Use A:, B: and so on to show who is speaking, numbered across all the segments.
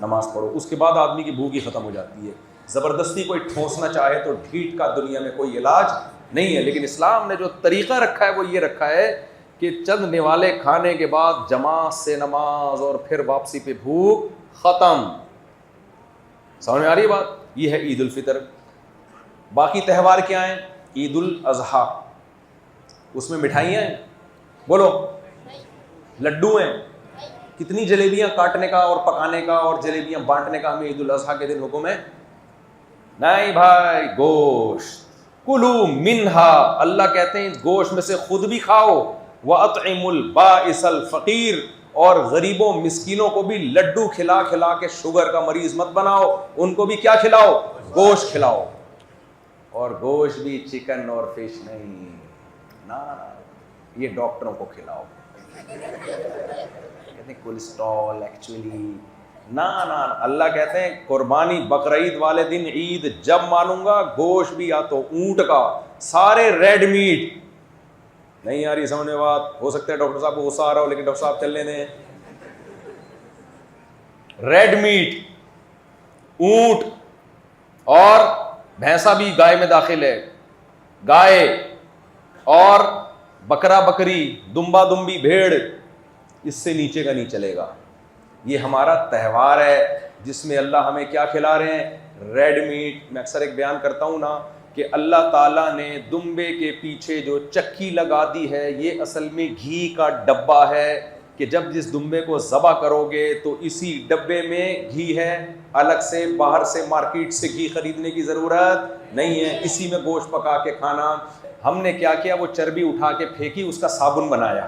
A: نماز پڑھو. اس کے بعد آدمی کی بھوک ہی ختم ہو جاتی ہے. زبردستی کوئی ٹھونسنا چاہے تو ڈھیٹ کا دنیا میں کوئی علاج نہیں ہے. لیکن اسلام نے جو طریقہ رکھا ہے وہ یہ رکھا ہے کہ چند نوالے کھانے کے بعد جماعت سے نماز اور پھر واپسی پہ بھوک ختم. سمجھ میں آ رہی ہے بات؟ یہ ہے عید الفطر. باقی تہوار کیا ہیں؟ عید الاضحیٰ، اس میں مٹھائیاں ہیں، بولو، لڈو ہیں. کتنی جلیبیاں کاٹنے کا اور پکانے کا اور جلیبیاں بانٹنے کا ہمیں عید الاضحیٰ کے دن حکم ہے؟ نہیں بھائی. گوشت کلو منہا، اللہ کہتے ہیں اس گوشت میں سے خود بھی کھاؤ. وَأَطْعِمُ الْبَائِسَ الْفَقِيرَ، اور غریبوں مسکینوں کو بھی لڈو کھلا کھلا کے شوگر کا مریض مت بناؤ، ان کو بھی کیا کھلاؤ؟ گوشت کھلاؤ. اور گوشت بھی چکن اور فش نہیں، نا یہ ڈاکٹروں کو کھلاؤ. کہتے ہیں کولیسٹرول ایکچولی، نا اللہ کہتے ہیں قربانی بقرعید والے دن عید جب مانوں گا گوشت بھی یا تو اونٹ کا، سارے ریڈ میٹ. نہیں آ رہی سمجھ میں بات؟ ہو سکتا ہے ڈاکٹر صاحب کو غصہ آ رہا ہو، لیکن ڈاکٹر صاحب چلنے دیں. ریڈ میٹ، اونٹ اور بھینسا بھی گائے میں داخل ہے، گائے اور بکرا بکری، دمبا دمبی بھیڑ، اس سے نیچے کا نہیں چلے گا. یہ ہمارا تہوار ہے جس میں اللہ ہمیں کیا کھلا رہے ہیں؟ Red meat. میں اکثر ایک بیان کرتا ہوں نا کہ اللہ تعالیٰ نے دمبے کے پیچھے جو چکی لگا دی ہے یہ اصل میں گھی کا ڈبہ ہے کہ جب جس دمبے کو ذبح کرو گے تو اسی ڈبے میں گھی ہے، الگ سے باہر سے مارکیٹ سے گھی خریدنے کی ضرورت نہیں ہے، اسی میں گوشت پکا کے کھانا. ہم نے کیا کیا؟ وہ چربی اٹھا کے پھینکی، اس کا صابن بنایا.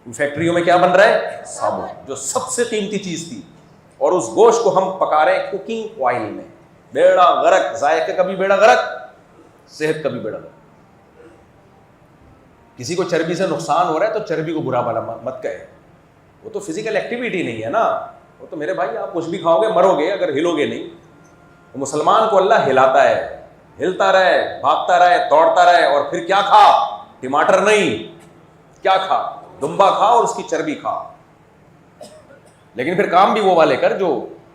A: فیکٹریوں میں کیا بن رہا ہے؟ صابن، جو سب سے قیمتی چیز تھی. اور اس گوشت کو ہم پکا رہے ہیں کوکنگ آئل میں. بیڑا غرق، ذائقے کا بھی بیڑا غرق، صحت کا بھی بیڑا غرق. کسی کو چربی سے نقصان ہو رہا ہے تو چربی کو برا بھلا مت کہے، وہ تو فزیکل ایکٹیویٹی نہیں ہے نا. وہ تو میرے بھائی آپ کچھ بھی کھاؤ گے مرو گے اگر ہلو گے نہیں. تو مسلمان کو اللہ ہلاتا ہے، ہلتا رہے، بھاگتا رہے، دوڑتا رہے. اور پھر کیا کھا؟ ٹماٹر نہیں، کیا کھا؟ دمبا کھا اور اس کی چربی کھا. لیکن پھر کام بھی وہ والے کر جو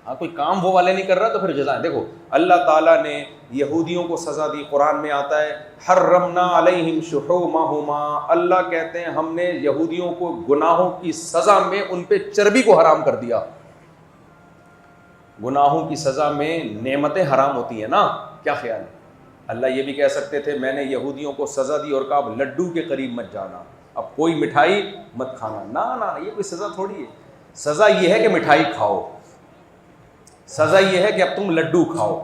A: کوئی کام وہ والے نہیں کر رہا تو پھر جزائیں. دیکھو اللہ تعالیٰ نے یہودیوں کو سزا دی، قرآن میں آتا ہے حرمنا علیہم شحومہما، اللہ کہتے ہیں ہم نے یہودیوں کو گناہوں کی سزا میں ان پہ چربی کو حرام کر دیا. گناہوں کی سزا میں نعمتیں حرام ہوتی ہیں نا، کیا خیال ہے؟ اللہ یہ بھی کہہ سکتے تھے میں نے یہودیوں کو سزا دی اور کہا اب لڈو کے قریب مت جانا، اب کوئی مٹھائی مت کھانا. نا یہ کوئی سزا تھوڑی ہے. سزا یہ ہے کہ مٹھائی کھاؤ، سزا یہ ہے کہ اب تم لڈو کھاؤ.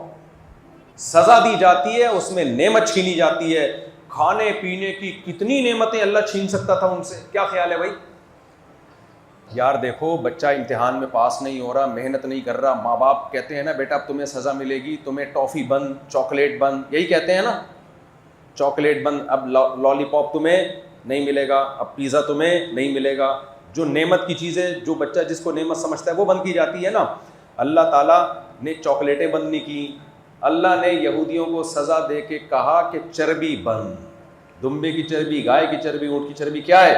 A: سزا دی جاتی ہے، اس میں نعمت چھینی جاتی ہے. کھانے پینے کی کتنی نعمتیں اللہ چھین سکتا تھا ان سے. کیا خیال ہے بھائی؟ یار دیکھو بچہ امتحان میں پاس نہیں ہو رہا، محنت نہیں کر رہا، ماں باپ کہتے ہیں نا بیٹا اب تمہیں سزا ملے گی، تمہیں ٹافی بند، چاکلیٹ بند، یہی کہتے ہیں نا، چاکلیٹ بند، اب لالی پاپ تمہیں نہیں ملے گا، اب پیزا تمہیں نہیں ملے گا. جو نعمت کی چیزیں جو بچہ جس کو نعمت سمجھتا ہے وہ بند کی جاتی ہے نا. اللہ تعالیٰ نے چاکلیٹیں بند نہیں کی، اللہ نے یہودیوں کو سزا دے کے کہا کہ چربی بند. دمبے کی چربی، گائے کی چربی، اونٹ کی چربی کیا ہے؟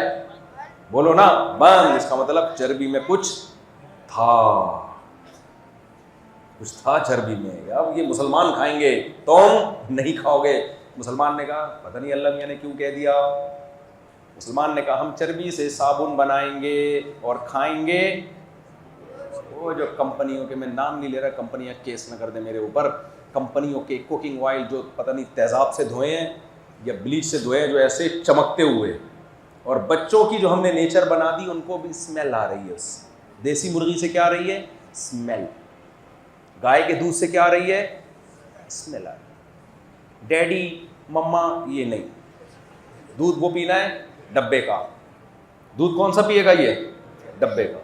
A: بولو نا، بند. اس کا مطلب چربی میں کچھ تھا، کچھ تھا چربی میں. اب یہ مسلمان کھائیں گے تم نہیں کھاؤ گے. مسلمان نے کہا پتہ نہیں اللہ میاں نے کیوں کہہ دیا. مسلمان نے کہا ہم چربی سے صابن بنائیں گے اور کھائیں گے. وہ جو کمپنیوں کے، میں نام نہیں لے رہا، کمپنیاں کیس نہ کر دیں میرے اوپر، کمپنیوں کے کوکنگ آئل جو پتہ نہیں تیزاب سے دھوئے ہیں یا بلیچ سے دھوئے ہیں، جو ایسے چمکتے ہوئے. اور بچوں کی جو ہم نے نیچر بنا دی ان کو بھی اسمیل آ رہی ہے. اس دیسی مرغی سے کیا آ رہی ہے؟ اسمیل. گائے کے دودھ سے کیا آ رہی ہے؟ اسمیل آ رہی ہے. ڈیڈی مما یہ نہیں، دودھ وہ پینا ہے ڈبے کا. دودھ کون سا پیے گا؟ یہ ڈبے کا.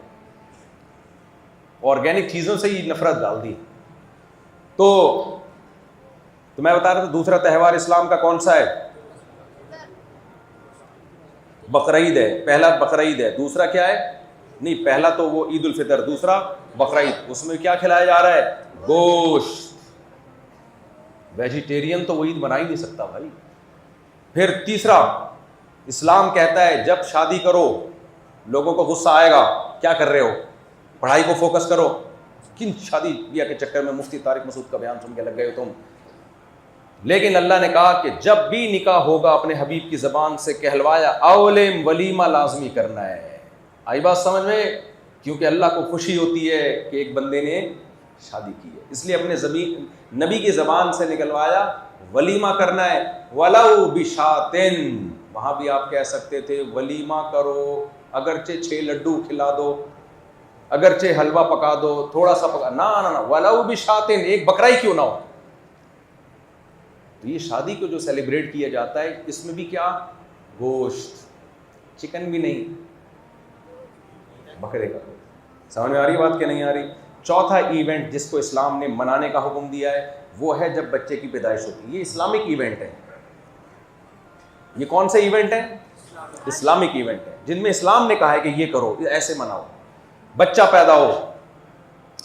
A: آرگینک چیزوں سے ہی نفرت ڈال دی. تو میں بتا رہا تھا دوسرا تہوار اسلام کا کون سا ہے؟ بقرعید ہے. پہلا بقرعید ہے، دوسرا کیا ہے؟ نہیں پہلا تو وہ عید الفطر، دوسرا بقرعید. اس میں کیا کھلایا جا رہا ہے؟ گوشت. ویجیٹیرین تو وہ عید بنا ہی نہیں سکتا بھائی. پھر تیسرا اسلام کہتا ہے جب شادی کرو لوگوں کو غصہ آئے گا، کیا کر رہے ہو؟ پڑھائی کو فوکس کرو. کن شادی بیاہ کے چکر میں مفتی طارق مسعود کا بیان سن کے لگ گئے ہو تم. لیکن اللہ نے کہا کہ جب بھی نکاح ہوگا اپنے حبیب کی زبان سے کہلوایا اولم ولیمہ لازمی کرنا ہے. آئی بات سمجھ میں؟ کیونکہ اللہ کو خوشی ہوتی ہے کہ ایک بندے نے شادی کی ہے, اس لیے اپنے نبی کی زبان سے نکلوایا ولیمہ کرنا ہے. ولو بشاتن, وہاں بھی آپ کہہ سکتے تھے ولیمہ کرو, اگرچہ 6 لڈو کھلا دو, اگرچہ حلوہ پکا دو, تھوڑا سا پکا, نہ ولو بشاتن, ایک بکرا ہی کیوں نہ ہو. تو یہ شادی کو جو سیلیبریٹ کیا جاتا ہے اس میں بھی کیا گوشت, چکن بھی نہیں, بکرے کا. سمجھ میں آ رہی بات کہ نہیں آ رہی؟ چوتھا ایونٹ جس کو اسلام نے منانے کا حکم دیا ہے وہ ہے جب بچے کی پیدائش ہوتی ہے. یہ اسلامک ایونٹ ہے. یہ کون سے ایونٹ ہیں؟ اسلامک ایونٹ ہے جن میں اسلام نے کہا ہے کہ یہ کرو, ایسے مناؤ. بچہ پیدا ہو,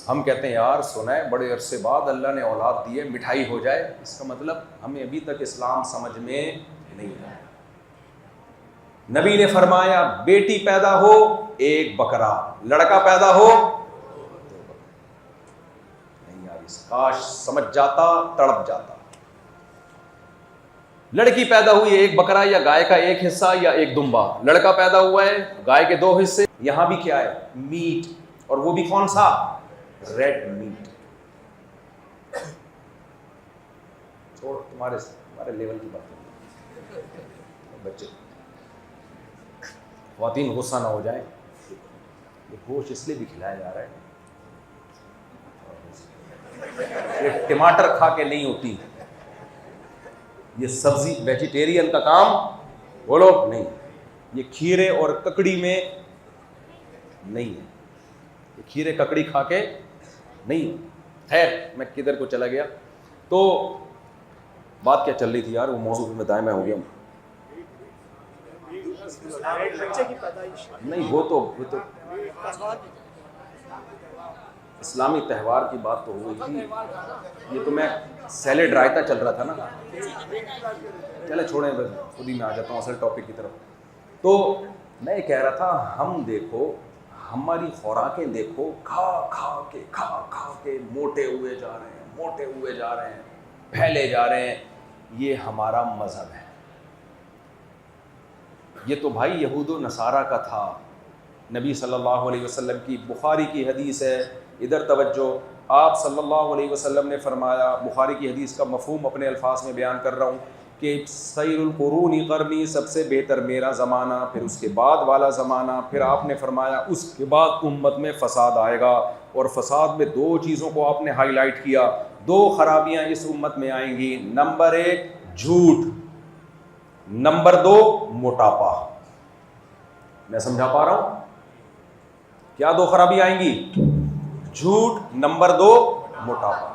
A: ہم کہتے ہیں یار سنا ہے بڑے عرصے بعد اللہ نے اولاد دی ہے, مٹھائی ہو جائے. اس کا مطلب ہمیں ابھی تک اسلام سمجھ میں نہیں آیا. نبی نے فرمایا بیٹی پیدا ہو 1 بکرا, لڑکا پیدا ہو 2 بکرا. نہیں یار, اس کاش سمجھ جاتا تڑپ جاتا. لڑکی پیدا ہوئی ہے 1 بکرا یا گائے کا 1 حصہ یا 1 دمبا. لڑکا پیدا ہوا ہے گائے کے 2 حصے. یہاں بھی کیا ہے میٹ, اور وہ بھی کون سا؟ Red meat. چھوڑ تمہارے لیول کی بات. بچے خواتین غصہ نہ ہو جائیں, یہ گوشت اس لیے بھی کھلایا جا رہا ہے, یہ ٹماٹر کھا کے نہیں ہوتی, یہ سبزی ویجیٹیرین کا کام بولو نہیں. یہ کھیرے اور ککڑی میں نہیں ہے, یہ کھیرے ککڑی کھا کے نہیں. خیر میں کدھر کو چلا گیا, تو بات کیا چل رہی تھی یار, وہ موضوع میں دائیں میں ہو گیا ہوں. نہیں وہ تو اسلامی تہوار کی بات تو ہو گئی تھی. یہ تو میں سیلیڈ رائتا چل رہا تھا نا. چلے چھوڑیں, بس خود ہی میں آ جاتا ہوں اصل ٹاپک کی طرف. تو میں یہ کہہ رہا تھا, ہم دیکھو ہماری خوراکیں دیکھو, کھا کھا کے موٹے ہوئے جا رہے ہیں, پھیلے جا رہے ہیں. یہ ہمارا مذہب ہے. یہ تو بھائی یہود و نصارہ کا تھا. نبی صلی اللہ علیہ وسلم کی بخاری کی حدیث ہے, ادھر توجہ. آپ صلی اللہ علیہ وسلم نے فرمایا, بخاری کی حدیث کا مفہوم اپنے الفاظ میں بیان کر رہا ہوں, کہ خیر القرون قرنی, سب سے بہتر میرا زمانہ, پھر اس کے بعد والا زمانہ. پھر آپ نے فرمایا اس کے بعد امت میں فساد آئے گا, اور فساد میں 2 چیزوں کو آپ نے ہائی لائٹ کیا. 2 خرابیاں اس امت میں آئیں گی. نمبر 1 جھوٹ, نمبر 2 موٹاپا. میں سمجھا پا رہا ہوں؟ کیا 2 خرابی آئیں گی؟ جھوٹ, نمبر 2 موٹاپا.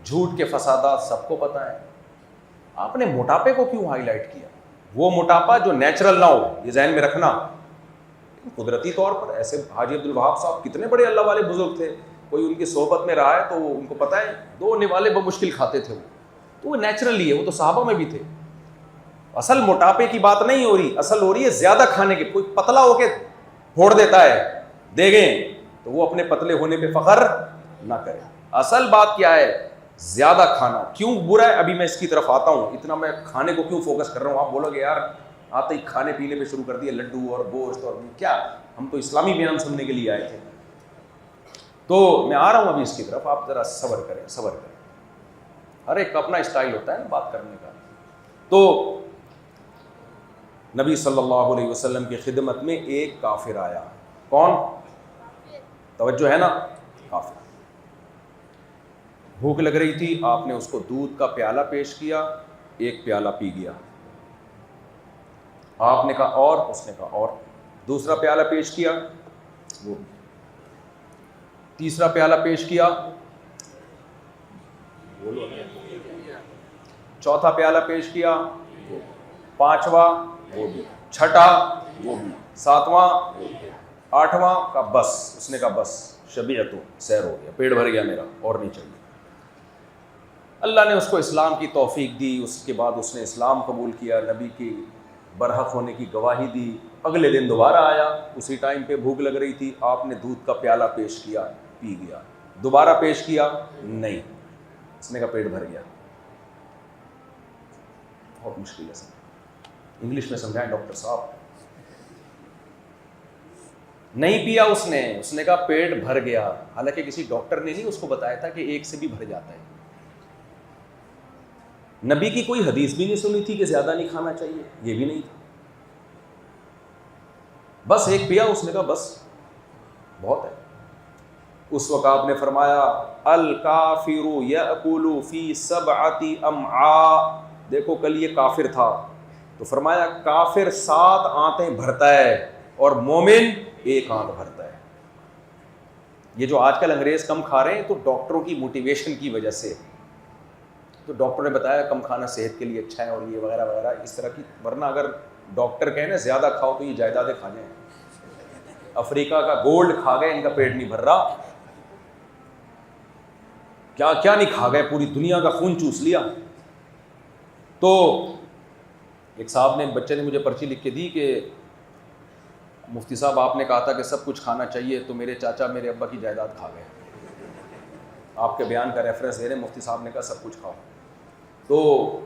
A: جھوٹ کے فسادات سب کو پتہ ہے. آپ نے موٹاپے کو کیوں ہائی لائٹ کیا؟ وہ موٹاپا جو نیچرل نہ ہو, یہ ذہن میں رکھنا. قدرتی طور پر ایسے حاجی عبد الوہاب صاحب کتنے بڑے اللہ والے بزرگ تھے, کوئی ان کی صحبت میں رہا ہے تو ان کو پتہ ہے 2 نوالے بمشکل کھاتے تھے وہ, تو وہ نیچرلی ہے, وہ تو صحابہ میں بھی تھے. اصل موٹاپے کی بات نہیں ہو رہی, اصل ہو رہی ہے زیادہ کھانے کی. کوئی پتلا ہو کے پھوڑ دیتا ہے دیگیں, تو وہ اپنے پتلے ہونے پہ فخر نہ کرے. اصل بات کیا ہے؟ زیادہ کھانا کیوں برا ہے؟ ابھی میں اس کی طرف آتا ہوں. اتنا میں کھانے کو کیوں فوکس کر رہا ہوں؟ آپ بولو گے یار آتے ہی کھانے پینے پہ شروع کر دیا, لڈو اور گوشت اور کیا. ہم تو اسلامی بیان سننے کے لیے آئے تھے. تو میں آ رہا ہوں ابھی اس کی طرف, آپ ذرا صبر کریں. ہر ایک کا اپنا اسٹائل ہوتا ہے نا بات کرنے کا. تو نبی صلی اللہ علیہ وسلم کی خدمت میں ایک کافر آیا. کون؟ توجہ ہے نا, کافر. بھوک لگ رہی تھی, آپ نے اس کو دودھ کا پیالہ پیش کیا, 1 پیالہ پی گیا. آپ نے کہا اور, اس نے کہا اور. دوسرا پیالہ پیش کیا, وہ. تیسرا پیالہ پیش کیا, چوتھا پیالہ پیش کیا, پانچواں وہ بھی, چھٹا وہ بھی, ساتواں, آٹھواں کا بس. اس نے کہا بس شبیعت سیر ہو گیا, پیٹ بھر گیا میرا, اور نہیں چاہیے. اللہ نے اس کو اسلام کی توفیق دی. اس کے بعد اس نے اسلام قبول کیا, نبی کی برحق ہونے کی گواہی دی. اگلے دن دوبارہ آیا, اسی ٹائم پہ بھوک لگ رہی تھی, آپ نے دودھ کا پیالہ پیش کیا, پی گیا. دوبارہ پیش کیا, نہیں. اس نے کہا پیٹ بھر گیا. بہت مشکل ہے سر, انگلش میں سمجھائیں ڈاکٹر صاحب. نہیں پیا اس نے کہا پیٹ بھر گیا. حالانکہ کسی ڈاکٹر نے نہیں اس کو بتایا تھا کہ ایک سے بھی بھر جاتا ہے. نبی کی کوئی حدیث بھی نہیں سنی تھی کہ زیادہ نہیں کھانا چاہیے, یہ بھی نہیں تھا. بس ایک پیا, اس نے کہا بس بہت ہے. اس وقت آپ نے فرمایا الکافر یأکل فی سبعۃ امعاء. دیکھو کل یہ کافر تھا تو فرمایا کافر 7 آنتیں بھرتا ہے اور مومن 1 آنت بھرتا ہے. یہ جو آج کل انگریز کم کھا رہے ہیں تو ڈاکٹروں کی موٹیویشن کی وجہ سے, تو ڈاکٹر نے بتایا کم کھانا صحت کے لیے اچھا ہے اور یہ وغیرہ وغیرہ اس طرح کی. ورنہ اگر ڈاکٹر کہیں نا زیادہ کھاؤ تو یہ جائیدادیں کھا جائیں. افریقہ کا گولڈ کھا گئے, ان کا پیٹ نہیں بھر رہا. کیا کیا نہیں کھا گئے, پوری دنیا کا خون چوس لیا. تو ایک صاحب نے, بچے نے مجھے پرچی لکھ کے دی کہ مفتی صاحب آپ نے کہا تھا کہ سب کچھ کھانا چاہیے, تو میرے چاچا میرے ابا کی جائیداد کھا گئے. آپ کے بیان کا ریفرنس دے رہے ہیں, مفتی صاحب نے کہا سب کچھ کھاؤ. تو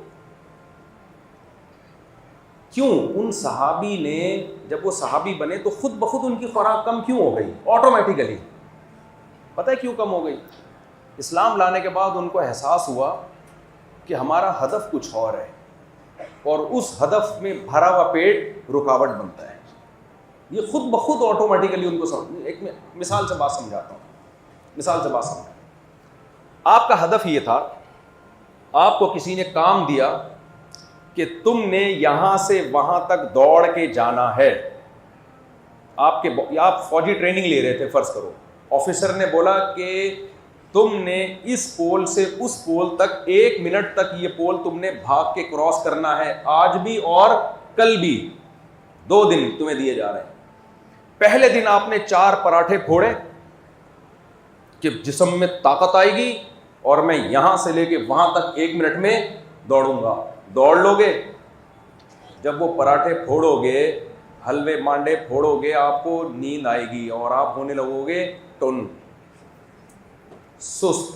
A: کیوں ان صحابی نے, جب وہ صحابی بنے تو خود بخود ان کی خوراک کم کیوں ہو گئی آٹومیٹیکلی؟ پتہ ہے کیوں کم ہو گئی؟ اسلام لانے کے بعد ان کو احساس ہوا کہ ہمارا ہدف کچھ اور ہے, اور اس ہدف میں بھرا ہوا پیٹ رکاوٹ بنتا ہے. یہ خود بخود آٹومیٹیکلی ان کو سمجھ. ایک مثال سے بات سمجھاتا ہوں. آپ کا ہدف یہ تھا, آپ کو کسی نے کام دیا کہ تم نے یہاں سے وہاں تک دوڑ کے جانا ہے. آپ فوجی ٹریننگ لے رہے تھے فرض کرو, آفیسر نے بولا کہ تم نے اس پول سے اس پول تک 1 منٹ تک یہ پول تم نے بھاگ کے کراس کرنا ہے, آج بھی اور کل بھی, 2 دن تمہیں دیے جا رہے ہیں. پہلے دن آپ نے 4 پراٹھے پھوڑے کہ جسم میں طاقت آئے گی اور میں یہاں سے لے کے وہاں تک 1 منٹ میں دوڑوں گا. دوڑ لو گے. جب وہ پراٹھے پھوڑو گے, حلوے مانڈے پھوڑو گے, آپ کو نیند آئے گی اور آپ ہونے لگو گے ٹن, سست.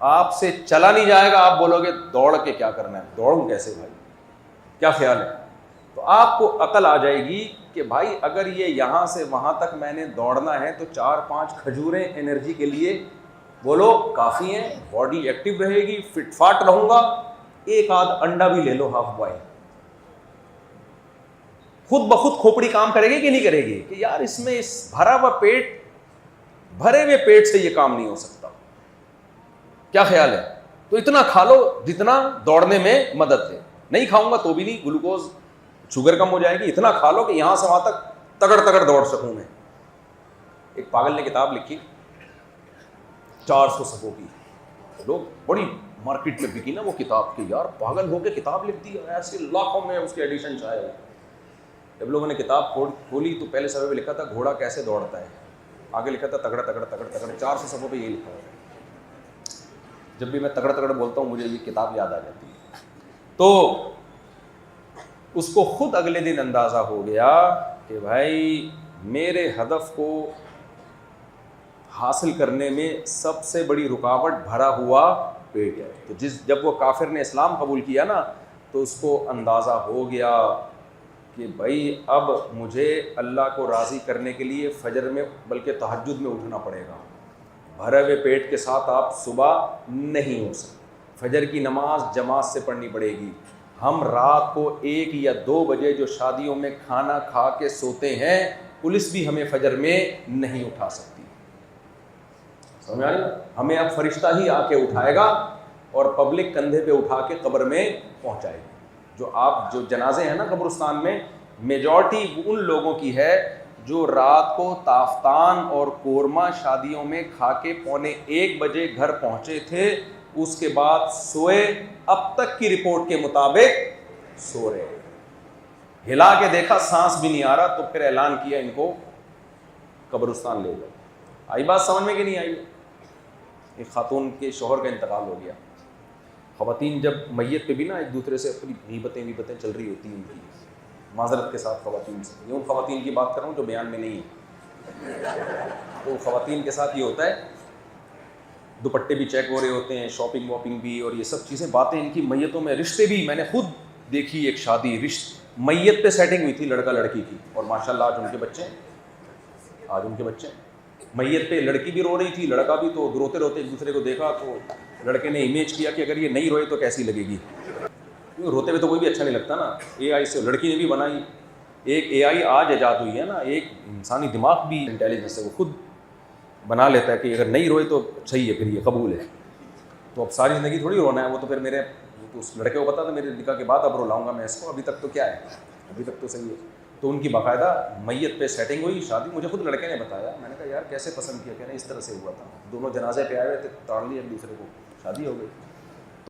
A: آپ سے چلا نہیں جائے گا. آپ بولو گے دوڑ کے کیا کرنا ہے, دوڑوں کیسے بھائی, کیا خیال ہے؟ تو آپ کو عقل آ جائے گی کہ بھائی اگر یہ یہاں سے وہاں تک میں نے دوڑنا ہے تو 4-5 کھجوریں انرجی کے لیے بولو کافی ہیں, باڈی ایکٹیو رہے گی, فٹ فاٹ رہوں گا. 1 آدھ انڈا بھی لے لو ہاف بوائل. خود بخود کھوپڑی کام کرے گی کہ نہیں کرے گی کہ یار اس میں اس بھرا ہوا پیٹ, بھرے ہوئے پیٹ سے یہ کام نہیں ہو سکتا. کیا خیال ہے؟ تو اتنا کھا لو جتنا دوڑنے میں مدد دے. نہیں کھاؤں گا تو بھی نہیں, گلوکوز شوگر کم ہو جائے گی. اتنا کھا لو کہ یہاں سے وہاں تک تگڑ دوڑ سکوں میں. ایک پاگل نے کتاب لکھی 400 صفحوں کی, لوگ بڑی مارکیٹ میں بکی نا وہ کتاب کی, یار پاگل ہو کے کتاب لکھ دی, ایسے لاکھوں میں اس کے ایڈیشن چھائے ہوئے. جب لوگوں نے کتاب کھولی تو پہلے صفحے پہ لکھا تھا گھوڑا کیسے دوڑتا ہے, آگے لکھا تھا تگڑ 400 صفحوں پہ یہ لکھا ہوا ہے. جب بھی میں تگڑ بولتا ہوں مجھے یہ کتاب یاد آ جاتی ہے. تو اس کو خود اگلے دن اندازہ ہو گیا کہ بھائی میرے ہدف کو حاصل کرنے میں سب سے بڑی رکاوٹ بھرا ہوا پیٹ ہے. تو جب وہ کافر نے اسلام قبول کیا نا تو اس کو اندازہ ہو گیا کہ بھائی اب مجھے اللہ کو راضی کرنے کے لیے فجر میں بلکہ تہجد میں اٹھنا پڑے گا. بھرے ہوئے پیٹ کے ساتھ آپ صبح نہیں ہو سکتے. فجر کی نماز جماعت سے پڑھنی پڑے گی. ہم رات کو 1 یا 2 بجے جو شادیوں میں کھانا کھا کے سوتے ہیں, پولیس بھی ہمیں فجر میں نہیں اٹھا سکتی. سمجھ آئی؟ ہمیں اب فرشتہ ہی آ کے اٹھائے گا اور پبلک کندھے پہ اٹھا کے قبر میں پہنچائے گی. جو جنازے ہیں نا قبرستان میں, میجورٹی ان لوگوں کی ہے جو رات کو تافتان اور قورمہ شادیوں میں کھا کے 1:45 بجے گھر پہنچے تھے, اس کے بعد سوئے, اب تک کی رپورٹ کے مطابق سو رہے, ہلا کے دیکھا سانس بھی نہیں آ رہا, تو پھر اعلان کیا ان کو قبرستان لے جاؤ. آئی بات سمجھ میں کہ نہیں آئی؟ ایک خاتون کے شوہر کا انتقال ہو گیا. خواتین جب میت پہ بھی نا ایک دوسرے سے اپنی غیبتیں چل رہی ہوتی ہیں ان کی, معذرت کے ساتھ خواتین سے، یہ ان خواتین کی بات کر رہا ہوں جو بیان میں نہیں ہے. تو خواتین کے ساتھ یہ ہوتا ہے دوپٹے بھی چیک ہو رہے ہوتے ہیں، شاپنگ واپنگ بھی، اور یہ سب چیزیں باتیں ان کی میتوں میں. رشتے بھی میں نے خود دیکھی، ایک شادی میت پہ سیٹنگ ہوئی تھی لڑکا لڑکی کی، اور ماشاءاللہ آج ان کے بچے میت پہ لڑکی بھی رو رہی تھی، لڑکا بھی. تو روتے روتے ایک دوسرے کو دیکھا تو لڑکے نے امیج کیا کہ اگر یہ نہیں روئے تو کیسی لگے گی. روتے ہوئے تو کوئی بھی اچھا نہیں لگتا نا. اے آئی سے لڑکی نے بھی بنائی، ایک اے آئی آج ایجاد ہوئی ہے نا، ایک انسانی دماغ بھی انٹیلیجنس ہے، وہ خود بنا لیتا ہے کہ اگر نہیں روئے تو صحیح ہے، پھر یہ قبول ہے. تو اب ساری زندگی تھوڑی رونا ہے. وہ تو پھر میرے تو اس لڑکے کو پتا تھا میرے نکاح کے بعد اب رلاؤں گا میں اس کو، ابھی تک تو کیا ہے، ابھی تک تو صحیح ہے. تو ان کی باقاعدہ میت پہ سیٹنگ ہوئی، شادی. مجھے خود لڑکے نے بتایا، میں نے کہا یار کیسے پسند کیا، کہنے اس طرح سے ہوا تھا، دونوں جنازے پہ آئے ہوئے تھے، تاڑ لیے ایک دوسرے کو، شادی ہو گئی.